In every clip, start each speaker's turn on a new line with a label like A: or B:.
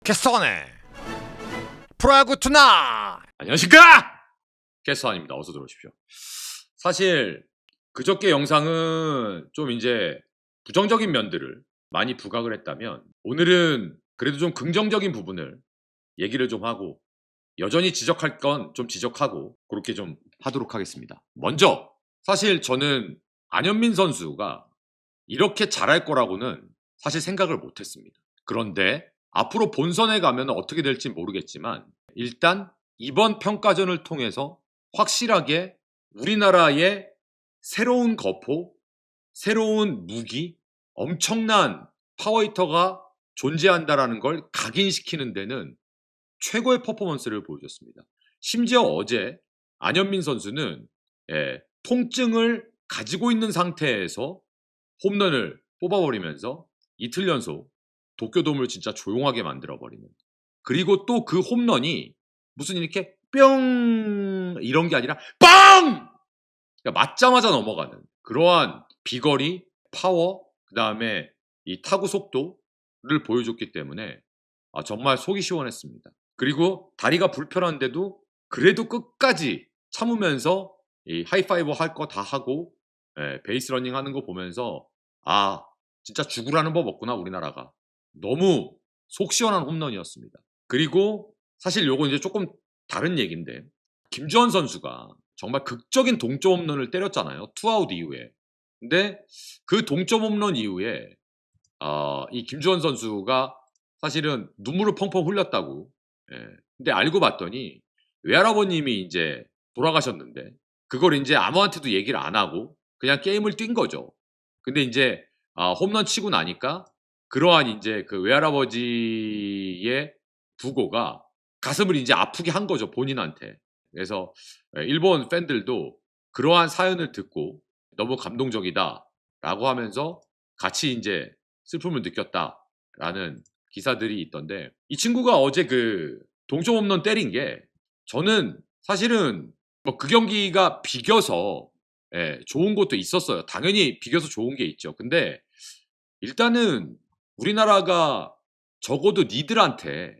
A: 개쏘네 프로야구 투나.
B: 안녕하십니까, 캐스터입니다. 어서 들어오십시오. 사실 그저께 영상은 좀 이제 부정적인 면들을 많이 부각을 했다면, 오늘은 그래도 좀 긍정적인 부분을 얘기를 좀 하고, 여전히 지적할 건 좀 지적하고, 그렇게 좀 하도록 하겠습니다. 먼저 사실 저는 안현민 선수가 이렇게 잘할 거라고는 사실 생각을 못했습니다. 그런데 앞으로 본선에 가면 어떻게 될지 모르겠지만, 일단 이번 평가전을 통해서 확실하게 우리나라의 새로운 거포, 새로운 무기, 엄청난 파워히터가 존재한다라는 걸 각인시키는 데는 최고의 퍼포먼스를 보여줬습니다. 심지어 어제 안현민 선수는 통증을 가지고 있는 상태에서 홈런을 뽑아버리면서 이틀 연속 도쿄돔을 진짜 조용하게 만들어버리는, 그리고 또 그 홈런이 무슨 이렇게 뿅 이런 게 아니라 빵! 그러니까 맞자마자 넘어가는 그러한 비거리, 파워, 그 다음에 이 타구 속도를 보여줬기 때문에 정말 속이 시원했습니다. 그리고 다리가 불편한데도 그래도 끝까지 참으면서 이 하이파이브 할 거 다 하고 베이스 러닝 하는 거 보면서 진짜 죽으라는 법 없구나 우리나라가. 너무 속 시원한 홈런이었습니다. 그리고 사실 요거 이제 조금 다른 얘기인데, 김주원 선수가 정말 극적인 동점 홈런을 때렸잖아요. 투아웃 이후에. 근데 그 동점 홈런 이후에 이 김주원 선수가 사실은 눈물을 펑펑 흘렸다고. 근데 알고 봤더니 외할아버님이 이제 돌아가셨는데, 그걸 이제 아무한테도 얘기를 안 하고 그냥 게임을 뛴 거죠. 근데 이제 홈런 치고 나니까 그러한 이제 그 외할아버지의 부고가 가슴을 이제 아프게 한 거죠, 본인한테. 그래서 일본 팬들도 그러한 사연을 듣고 너무 감동적이다라고 하면서 같이 이제 슬픔을 느꼈다라는 기사들이 있던데, 이 친구가 어제 그 동점 홈런 때린 게 저는 사실은 뭐 그 경기가 비겨서 좋은 것도 있었어요. 당연히 비겨서 좋은 게 있죠. 근데 일단은 우리나라가 적어도 니들한테,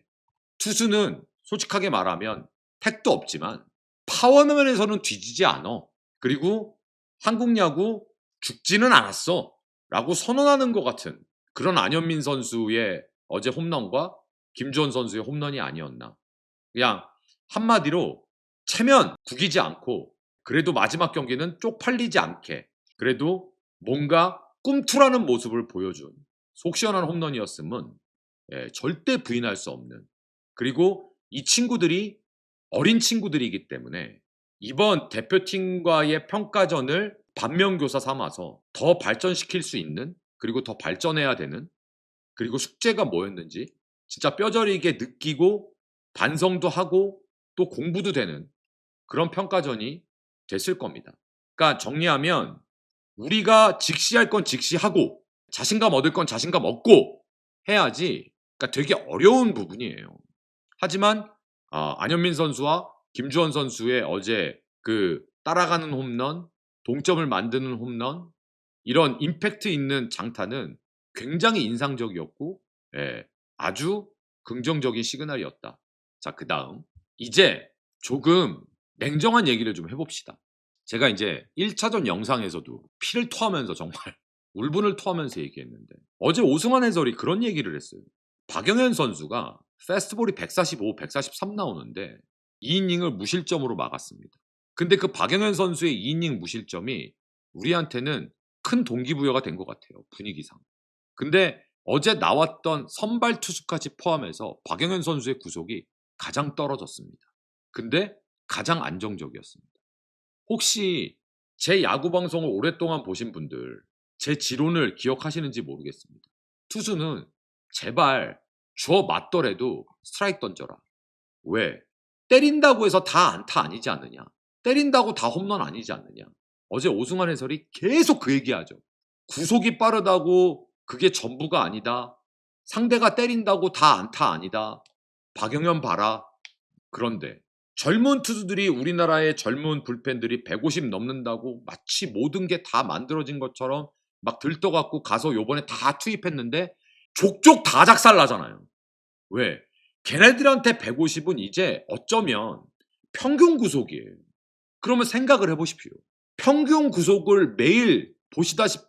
B: 투수는 솔직하게 말하면 택도 없지만 파워면에서는 뒤지지 않아. 그리고 한국 야구 죽지는 않았어 라고 선언하는 것 같은 그런 안현민 선수의 어제 홈런과 김주원 선수의 홈런이 아니었나. 그냥 한마디로 체면 구기지 않고, 그래도 마지막 경기는 쪽팔리지 않게 그래도 뭔가 꿈틀하는 모습을 보여준 속 시원한 홈런이었음은 절대 부인할 수 없는. 그리고 이 친구들이 어린 친구들이기 때문에 이번 대표팀과의 평가전을 반면교사 삼아서 더 발전시킬 수 있는, 그리고 더 발전해야 되는, 그리고 숙제가 뭐였는지 진짜 뼈저리게 느끼고 반성도 하고 또 공부도 되는 그런 평가전이 됐을 겁니다. 그러니까 정리하면, 우리가 직시할 건 직시하고 자신감 얻을 건 자신감 얻고 해야지. 그러니까 되게 어려운 부분이에요. 하지만 안현민 선수와 김주원 선수의 어제 그 따라가는 홈런, 동점을 만드는 홈런, 이런 임팩트 있는 장타는 굉장히 인상적이었고 아주 긍정적인 시그널이었다. 자, 그 다음 이제 조금 냉정한 얘기를 좀 해봅시다. 제가 이제 1차전 영상에서도 피를 토하면서 정말 울분을 토하면서 얘기했는데, 어제 오승환 해설이 그런 얘기를 했어요. 박영현 선수가 패스트볼이 145, 143 나오는데 2이닝을 무실점으로 막았습니다. 근데 그 박영현 선수의 2이닝 무실점이 우리한테는 큰 동기부여가 된 것 같아요, 분위기상. 근데 어제 나왔던 선발 투수까지 포함해서 박영현 선수의 구속이 가장 떨어졌습니다. 근데 가장 안정적이었습니다. 혹시 제 야구 방송을 오랫동안 보신 분들 제 지론을 기억하시는지 모르겠습니다. 투수는 제발 줘 맞더라도 스트라이크 던져라. 왜? 때린다고 해서 다 안타 아니지 않느냐? 때린다고 다 홈런 아니지 않느냐? 어제 오승환 해설이 계속 그 얘기하죠. 구속이 빠르다고 그게 전부가 아니다. 상대가 때린다고 다 안타 아니다. 박영현 봐라. 그런데 젊은 투수들이, 우리나라의 젊은 불펜들이 150 넘는다고 마치 모든 게 다 만들어진 것처럼 막 들떠갖고 가서 요번에 다 투입했는데 족족 다 작살나잖아요. 왜? 걔네들한테 150은 이제 어쩌면 평균 구속이에요. 그러면 생각을 해보십시오. 평균 구속을 매일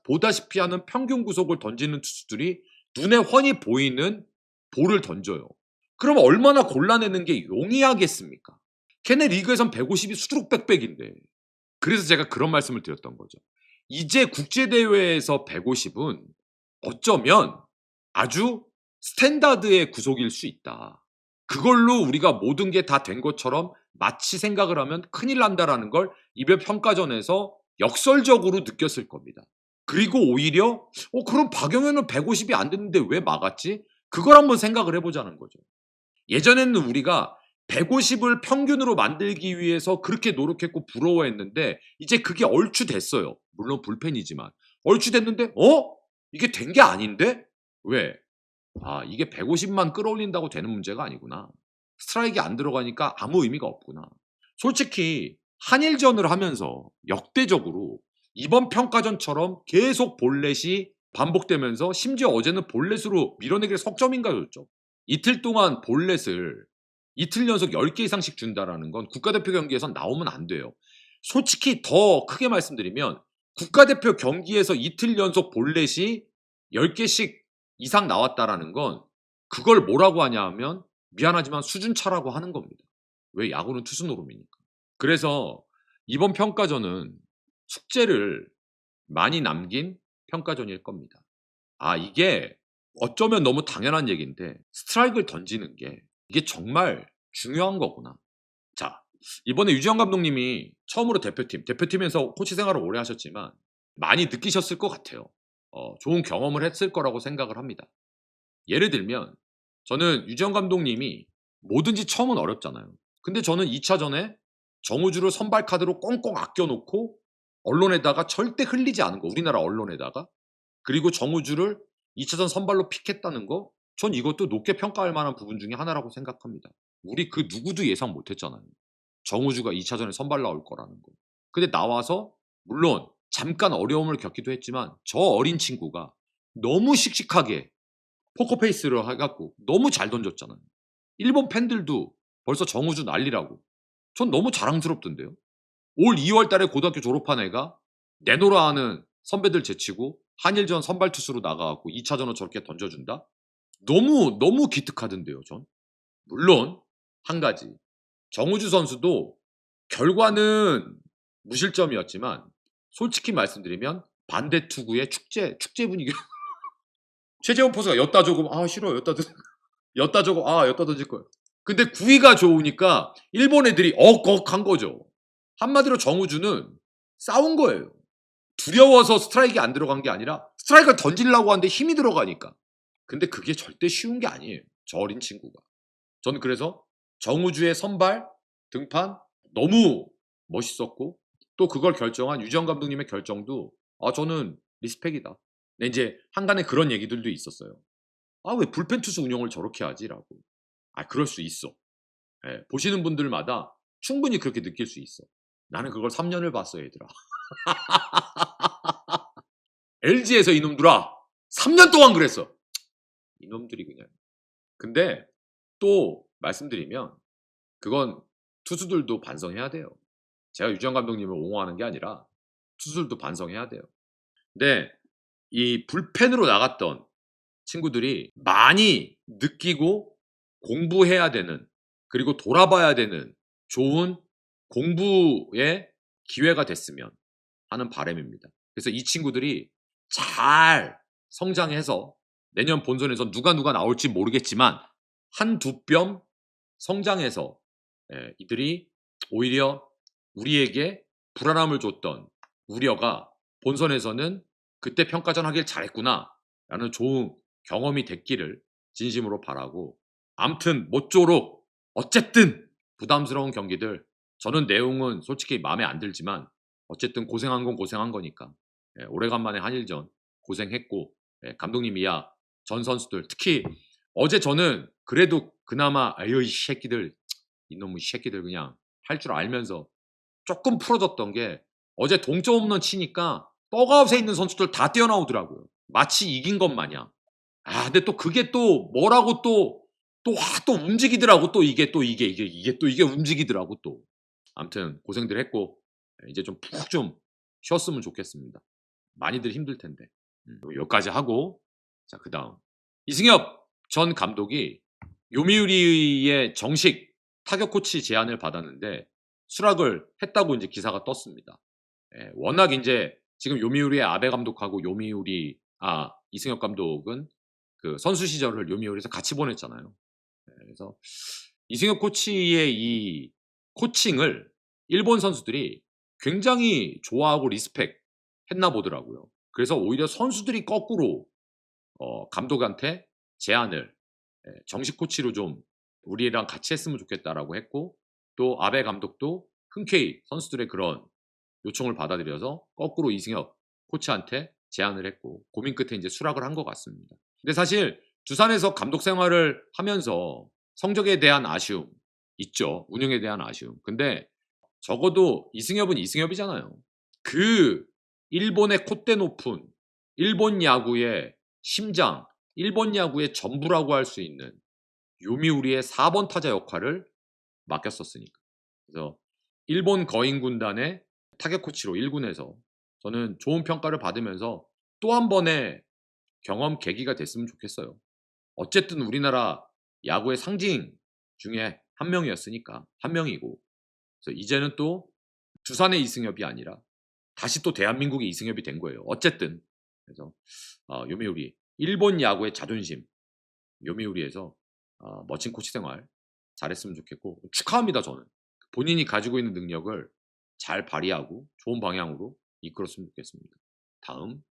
B: 보다시피 하는 평균 구속을 던지는 투수들이 눈에 훤히 보이는 볼을 던져요. 그러면 얼마나 골라내는 게 용이하겠습니까? 걔네 리그에선 150이 수두룩백백인데. 그래서 제가 그런 말씀을 드렸던 거죠. 이제 국제대회에서 150은 어쩌면 아주 스탠다드의 구속일 수 있다. 그걸로 우리가 모든 게 다 된 것처럼 마치 생각을 하면 큰일 난다라는 걸 이번 평가전에서 역설적으로 느꼈을 겁니다. 그리고 오히려 그럼 박영현은 150이 안 됐는데 왜 막았지? 그걸 한번 생각을 해보자는 거죠. 예전에는 우리가 150을 평균으로 만들기 위해서 그렇게 노력했고 부러워했는데 이제 그게 얼추 됐어요. 물론 불펜이지만 얼추 됐는데 이게 된 게 아닌데? 왜? 이게 150만 끌어올린다고 되는 문제가 아니구나. 스트라이크가 안 들어가니까 아무 의미가 없구나. 솔직히 한일전을 하면서 역대적으로 이번 평가전처럼 계속 볼넷이 반복되면서 심지어 어제는 볼넷으로 밀어내기를 석점인가 줬죠. 이틀 동안 볼넷을 이틀 연속 10개 이상씩 준다라는 건 국가대표 경기에선 나오면 안 돼요. 솔직히 더 크게 말씀드리면 국가대표 경기에서 이틀 연속 볼넷이 10개씩 이상 나왔다라는 건 그걸 뭐라고 하냐 하면 미안하지만 수준차라고 하는 겁니다. 왜? 야구는 투수 노름이니까. 그래서 이번 평가전은 숙제를 많이 남긴 평가전일 겁니다. 이게 어쩌면 너무 당연한 얘기인데 스트라이크를 던지는 게 이게 정말 중요한 거구나. 자, 이번에 유지영 감독님이 처음으로 대표팀에서 코치 생활을 오래 하셨지만 많이 느끼셨을 것 같아요. 좋은 경험을 했을 거라고 생각을 합니다. 예를 들면 저는 유지영 감독님이 뭐든지 처음은 어렵잖아요. 근데 저는 2차전에 정우주를 선발 카드로 꽁꽁 아껴놓고 언론에다가 절대 흘리지 않은 거, 우리나라 언론에다가. 그리고 정우주를 2차전 선발로 픽했다는 거, 전 이것도 높게 평가할 만한 부분 중에 하나라고 생각합니다. 우리 그 누구도 예상 못했잖아요. 정우주가 2차전에 선발 나올 거라는 거. 근데 나와서 물론 잠깐 어려움을 겪기도 했지만 저 어린 친구가 너무 씩씩하게 포커페이스를 해갖고 너무 잘 던졌잖아요. 일본 팬들도 벌써 정우주 난리라고. 전 너무 자랑스럽던데요. 올 2월 달에 고등학교 졸업한 애가 내노라 하는 선배들 제치고 한일전 선발 투수로 나가갖고 2차전으로 저렇게 던져준다? 너무 기특하던데요, 전. 물론 한 가지. 정우주 선수도 결과는 무실점이었지만 솔직히 말씀드리면 반대 투구의 축제 분위기. 최재원 포수가 엿다 조금 싫어 엿다 조금 엿다 던질 거예요. 근데 구위가 좋으니까 일본 애들이 억한 거죠. 한마디로 정우주는 싸운 거예요. 두려워서 스트라이크가 안 들어간 게 아니라 스트라이크를 던지려고 하는데 힘이 들어가니까. 근데 그게 절대 쉬운 게 아니에요. 저 어린 친구가. 저는 그래서 정우주의 선발 등판 너무 멋있었고 또 그걸 결정한 유지영 감독님의 결정도 저는 리스펙이다. 근데 이제 한간에 그런 얘기들도 있었어요. 왜 불펜 투수 운영을 저렇게 하지라고. 그럴 수 있어. 보시는 분들마다 충분히 그렇게 느낄 수 있어. 나는 그걸 3년을 봤어, 얘들아. LG에서 이놈들아 3년 동안 그랬어. 이놈들이 그냥. 근데 또 말씀드리면 그건 투수들도 반성해야 돼요. 제가 유지영 감독님을 옹호하는 게 아니라 투수들도 반성해야 돼요. 근데 이 불펜으로 나갔던 친구들이 많이 느끼고 공부해야 되는, 그리고 돌아봐야 되는 좋은 공부의 기회가 됐으면 하는 바람입니다. 그래서 이 친구들이 잘 성장해서 내년 본선에서 누가 나올지 모르겠지만 한두 뼘 성장해서 이들이 오히려 우리에게 불안함을 줬던 우려가 본선에서는 그때 평가전 하길 잘했구나 라는 좋은 경험이 됐기를 진심으로 바라고, 암튼 모쪼록 어쨌든 부담스러운 경기들, 저는 내용은 솔직히 마음에 안 들지만 어쨌든 고생한 건 고생한 거니까 오래간만에 한일전 고생했고, 감독님이야 전 선수들 특히 어제 저는 그래도 그나마 이 새끼들 이놈의 새끼들 그냥 할 줄 알면서 조금 풀어졌던 게, 어제 동점 홈런 치니까 떡아웃에 있는 선수들 다 뛰어나오더라고요. 마치 이긴 것 마냥. 근데 또 그게 또 뭐라고 또 또 움직이더라고. 또 이게 움직이더라고 또. 아무튼 고생들 했고 이제 좀 푹 좀 쉬었으면 좋겠습니다. 많이들 힘들 텐데. 여기까지 하고 자 그다음 이승엽 전 감독이 요미우리의 정식 타격 코치 제안을 받았는데 수락을 했다고 이제 기사가 떴습니다. 워낙 이제 지금 요미우리의 아베 감독하고 이승엽 감독은 그 선수 시절을 요미우리에서 같이 보냈잖아요. 그래서 이승엽 코치의 이 코칭을 일본 선수들이 굉장히 좋아하고 리스펙 했나 보더라고요. 그래서 오히려 선수들이 거꾸로 감독한테 제안을 정식 코치로 좀 우리랑 같이 했으면 좋겠다라고 했고 또 아베 감독도 흔쾌히 선수들의 그런 요청을 받아들여서 거꾸로 이승엽 코치한테 제안을 했고 고민 끝에 이제 수락을 한 것 같습니다. 근데 사실 두산에서 감독 생활을 하면서 성적에 대한 아쉬움 있죠. 운영에 대한 아쉬움. 근데 적어도 이승엽은 이승엽이잖아요. 그 일본의 콧대 높은 일본 야구의 심장, 일본 야구의 전부라고 할 수 있는 요미우리의 4번 타자 역할을 맡겼었으니까. 그래서 일본 거인 군단의 타격 코치로 1군에서 저는 좋은 평가를 받으면서 또 한 번의 경험 계기가 됐으면 좋겠어요. 어쨌든 우리나라 야구의 상징 중에 한 명이었으니까 한 명이고 그래서 이제는 또 두산의 이승엽이 아니라 다시 또 대한민국의 이승엽이 된 거예요. 어쨌든 그래서 요미우리 일본 야구의 자존심 요미우리에서 멋진 코치 생활 잘했으면 좋겠고 축하합니다. 저는 본인이 가지고 있는 능력을 잘 발휘하고 좋은 방향으로 이끌었으면 좋겠습니다. 다음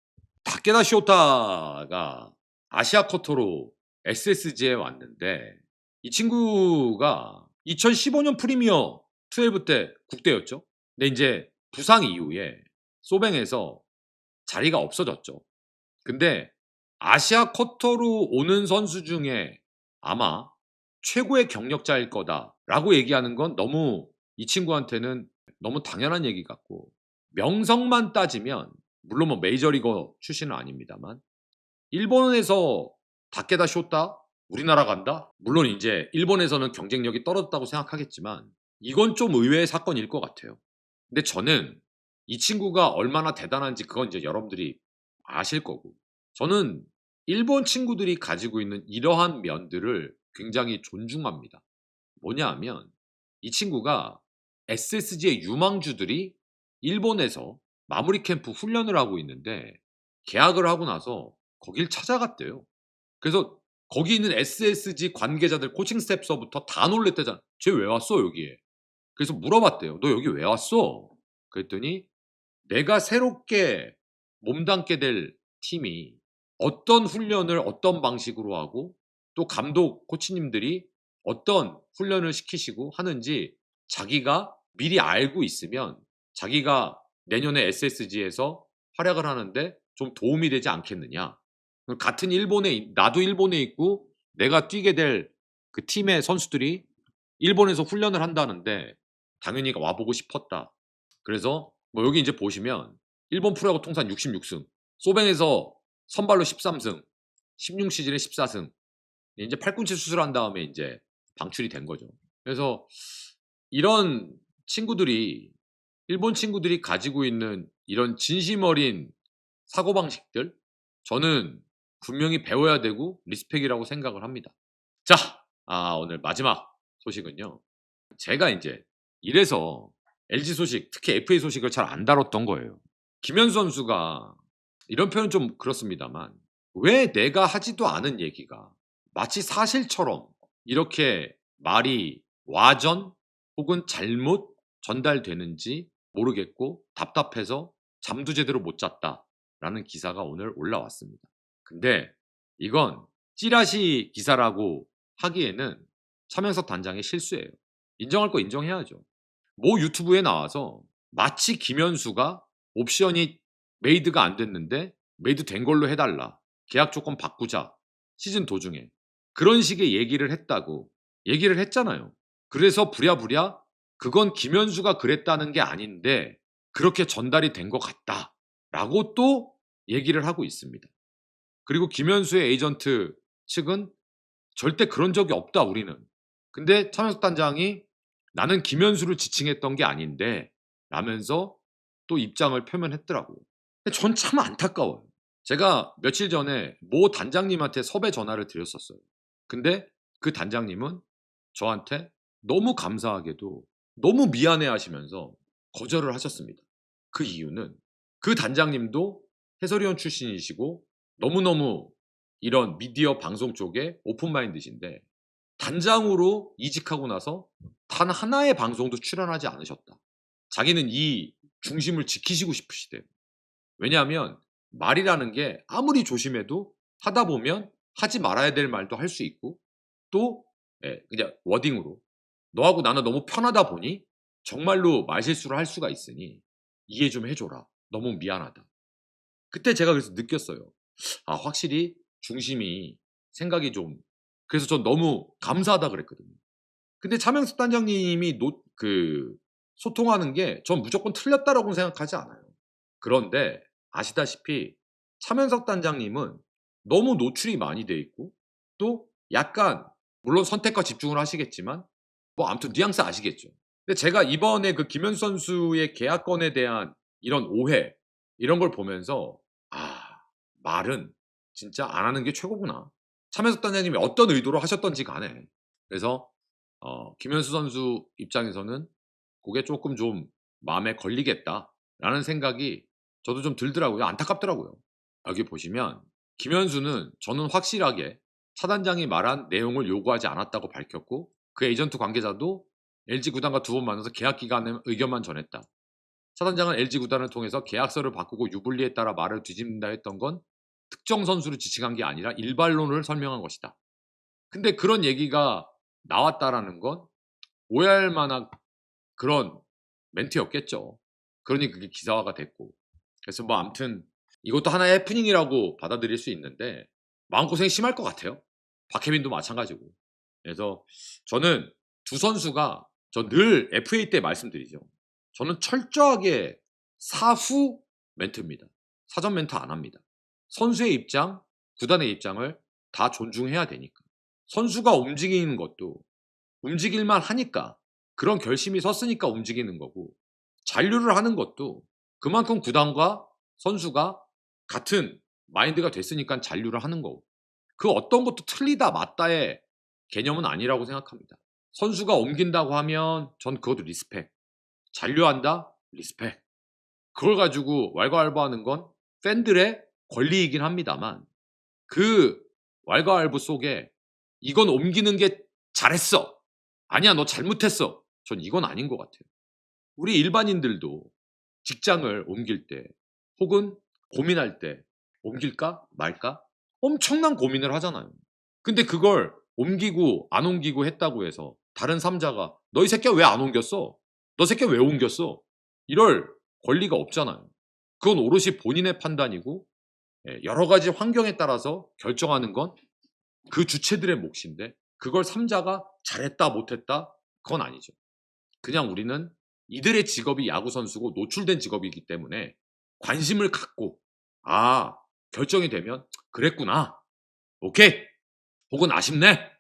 B: 다케다 쇼타가 아시아 쿼터로 SSG에 왔는데 이 친구가 2015년 프리미어 12 때 국대였죠. 근데 이제 부상 이후에 소뱅에서 자리가 없어졌죠. 근데 아시아 쿼터로 오는 선수 중에 아마 최고의 경력자일 거다라고 얘기하는 건 너무 이 친구한테는 너무 당연한 얘기 같고 명성만 따지면 물론 뭐 메이저리거 출신은 아닙니다만 일본에서 다케다 쇼타 우리나라 간다? 물론 이제 일본에서는 경쟁력이 떨어졌다고 생각하겠지만 이건 좀 의외의 사건일 것 같아요. 근데 저는 이 친구가 얼마나 대단한지 그건 이제 여러분들이 아실 거고 저는 일본 친구들이 가지고 있는 이러한 면들을 굉장히 존중합니다. 뭐냐 하면 이 친구가 SSG의 유망주들이 일본에서 마무리 캠프 훈련을 하고 있는데 계약을 하고 나서 거길 찾아갔대요. 그래서 거기 있는 SSG 관계자들 코칭 스태프서부터 다 놀랬대잖아. 쟤 왜 왔어 여기에? 그래서 물어봤대요. 너 여기 왜 왔어? 그랬더니 내가 새롭게 몸담게 될 팀이 어떤 훈련을 어떤 방식으로 하고 또 감독 코치님들이 어떤 훈련을 시키시고 하는지 자기가 미리 알고 있으면 자기가 내년에 SSG에서 활약을 하는데 좀 도움이 되지 않겠느냐. 같은 나도 일본에 있고 내가 뛰게 될 그 팀의 선수들이 일본에서 훈련을 한다는데 당연히 와보고 싶었다. 그래서 뭐 여기 이제 보시면 일본 프로야구 통산 66승, 소뱅에서 선발로 13승, 16시즌에 14승. 이제 팔꿈치 수술한 다음에 이제 방출이 된 거죠. 그래서 이런 친구들이 일본 친구들이 가지고 있는 이런 진심 어린 사고방식들 저는 분명히 배워야 되고 리스펙이라고 생각을 합니다. 자, 오늘 마지막 소식은요. 제가 이제 이래서 LG 소식, 특히 FA 소식을 잘 안 다뤘던 거예요. 김현수 선수가 이런 표현은 좀 그렇습니다만 왜 내가 하지도 않은 얘기가 마치 사실처럼 이렇게 말이 와전 혹은 잘못 전달되는지 모르겠고 답답해서 잠도 제대로 못 잤다라는 기사가 오늘 올라왔습니다. 근데 이건 찌라시 기사라고 하기에는 차명석 단장의 실수예요. 인정할 거 인정해야죠. 모 유튜브에 나와서 마치 김현수가 옵션이 메이드가 안 됐는데 메이드 된 걸로 해달라. 계약 조건 바꾸자. 시즌 도중에. 그런 식의 얘기를 했다고 얘기를 했잖아요. 그래서 부랴부랴 그건 김현수가 그랬다는 게 아닌데 그렇게 전달이 된 것 같다. 라고 또 얘기를 하고 있습니다. 그리고 김현수의 에이전트 측은 절대 그런 적이 없다 우리는. 근데 차명석 단장이 나는 김현수를 지칭했던 게 아닌데 라면서 또 입장을 표명했더라고요. 근데 전 참 안타까워요. 제가 며칠 전에 모 단장님한테 섭외 전화를 드렸었어요. 근데 그 단장님은 저한테 너무 감사하게도 너무 미안해 하시면서 거절을 하셨습니다. 그 이유는 그 단장님도 해설위원 출신이시고 너무너무 이런 미디어 방송 쪽에 오픈마인드신데 단장으로 이직하고 나서 단 하나의 방송도 출연하지 않으셨다. 자기는 이 중심을 지키시고 싶으시대요. 왜냐하면 말이라는 게 아무리 조심해도 하다 보면 하지 말아야 될 말도 할 수 있고 또 그냥 워딩으로 너하고 나는 너무 편하다 보니 정말로 말실수를 할 수가 있으니 이해 좀 해줘라. 너무 미안하다. 그때 제가 그래서 느꼈어요. 아 확실히 중심이 생각이 좀 그래서 전 너무 감사하다 그랬거든요. 근데 차명숙 단장님이 소통하는 게 전 무조건 틀렸다라고 생각하지 않아요. 그런데 아시다시피 차명석 단장님은 너무 노출이 많이 돼 있고 또 약간 물론 선택과 집중을 하시겠지만 뭐 아무튼 뉘앙스 아시겠죠. 근데 제가 이번에 그 김현수 선수의 계약건에 대한 이런 오해 이런 걸 보면서 아 말은 진짜 안 하는 게 최고구나. 차명석 단장님이 어떤 의도로 하셨던지 간에 그래서 김현수 선수 입장에서는 그게 조금 좀 마음에 걸리겠다라는 생각이 저도 좀 들더라고요. 안타깝더라고요. 여기 보시면 김현수는 저는 확실하게 차 단장이 말한 내용을 요구하지 않았다고 밝혔고 그 에이전트 관계자도 LG 구단과 두 번 만나서 계약 기간에 의견만 전했다. 차 단장은 LG 구단을 통해서 계약서를 바꾸고 유불리에 따라 말을 뒤집는다 했던 건 특정 선수를 지칭한 게 아니라 일반론을 설명한 것이다. 근데 그런 얘기가 나왔다라는 건 오해할 만한 그런 멘트였겠죠. 그러니 그게 기사화가 됐고 그래서 뭐 아무튼 이것도 하나의 해프닝이라고 받아들일 수 있는데 마음고생이 심할 것 같아요. 박혜민도 마찬가지고. 그래서 저는 두 선수가 저 늘 FA 때 말씀드리죠. 저는 철저하게 사후 멘트입니다. 사전 멘트 안 합니다. 선수의 입장, 구단의 입장을 다 존중해야 되니까. 선수가 움직이는 것도 움직일만 하니까 그런 결심이 섰으니까 움직이는 거고 잔류를 하는 것도 그만큼 구단과 선수가 같은 마인드가 됐으니까 잔류를 하는 거고 그 어떤 것도 틀리다 맞다의 개념은 아니라고 생각합니다. 선수가 옮긴다고 하면 전 그것도 리스펙. 잔류한다? 리스펙. 그걸 가지고 왈가왈부하는 건 팬들의 권리이긴 합니다만 그 왈가왈부 속에 이건 옮기는 게 잘했어. 아니야 너 잘못했어. 전 이건 아닌 것 같아요. 우리 일반인들도 직장을 옮길 때 혹은 고민할 때 옮길까 말까 엄청난 고민을 하잖아요. 근데 그걸 옮기고 안 옮기고 했다고 해서 다른 3자가 너 이 새끼야 왜 안 옮겼어? 너 새끼야 왜 옮겼어? 이럴 권리가 없잖아요. 그건 오롯이 본인의 판단이고 여러 가지 환경에 따라서 결정하는 건 그 주체들의 몫인데 그걸 3자가 잘했다 못했다 그건 아니죠. 그냥 우리는 이들의 직업이 야구선수고 노출된 직업이기 때문에 관심을 갖고 아 결정이 되면 그랬구나 오케이 혹은 아쉽네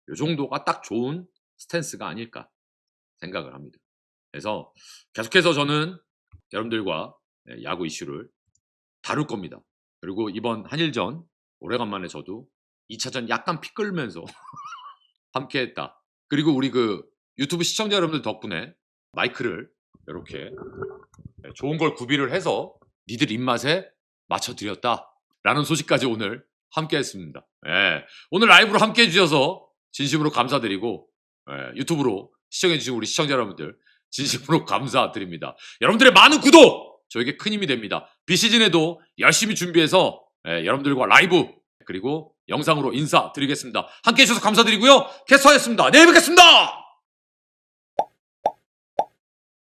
B: 요 정도가 딱 좋은 스탠스가 아닐까 생각을 합니다. 그래서 계속해서 저는 여러분들과 야구 이슈를 다룰 겁니다. 그리고 이번 한일전 오래간만에 저도 2차전 약간 피 끓면서 함께 했다. 그리고 우리 그 유튜브 시청자 여러분들 덕분에 마이크를 이렇게 좋은 걸 구비를 해서 니들 입맛에 맞춰드렸다 라는 소식까지 오늘 함께 했습니다. 오늘 라이브로 함께 해주셔서 진심으로 감사드리고 유튜브로 시청해주신 우리 시청자 여러분들 진심으로 감사드립니다. 여러분들의 많은 구독 저에게 큰 힘이 됩니다. 비시즌에도 열심히 준비해서 여러분들과 라이브 그리고 영상으로 인사드리겠습니다. 함께 해주셔서 감사드리고요. 캐스터였습니다. 내일 뵙겠습니다.